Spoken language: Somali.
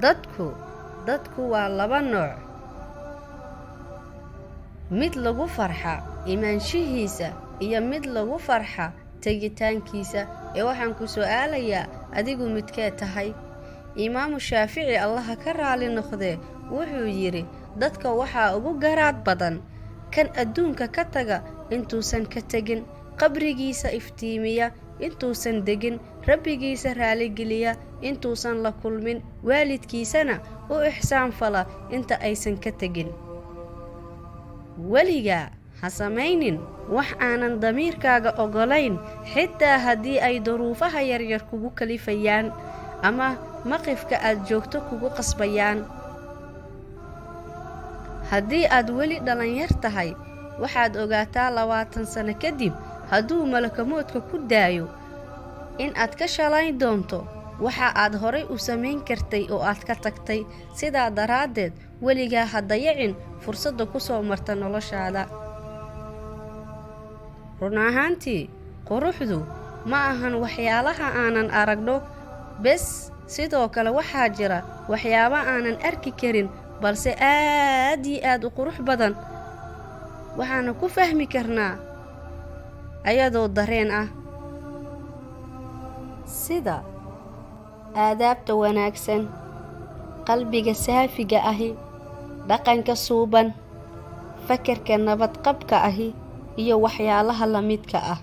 dadku waa laba nooc. Mid lagu farxa imaanshihiisa iyo mid lagu farxa tegitaankiisa. Waxaan ku su'aalayaa, adigu midkee tahay? Imaamu Shaafici Allaha ka raali noqdee wuxuu yidhi, dadka waxaa ugu garaad badan kan adduunka ka taga intuusan ka tegin, qabrigiisa iftiimiya intuusan degin, rabbigiisa raaligeliya intuusan la kulmin, waalidkiisana u ixsaan fala inta aysan ka tegin. Weligaa ha samaynin wax aanan damiirkaaga ogolayn, xitaa haddii ay duruufaha yaryar kugu kalifayaan ama maqifka aad joogto kugu qasbayaan. Haddii aad weli dhalinyar tahay, waxaad ogaataa 20 sano kadib hadduu malakamoodka ku daayo in aad ka shalayn doonto waxa aad horay u samayn kartay oo aad ka tagtay. Sidaa daraaddeed, weligaa ha dayacin fursadda ku soo marta noloshaada. Run ahaantii, quruxdu ma ahan waxyaalaha aanan aragno bes, sidoo kale waxaa jira waxyaabo aanan arki karin balse aad iyo aad u qurux badan, waxaana ku fahmi karnaa ayadoo dareen ah, sida aadaabta wanaagsan, qalbiga saafiga ahi, dhaqanka suuban, fakarka nabadqabka ahi iyo waxyaalaha la midka ah.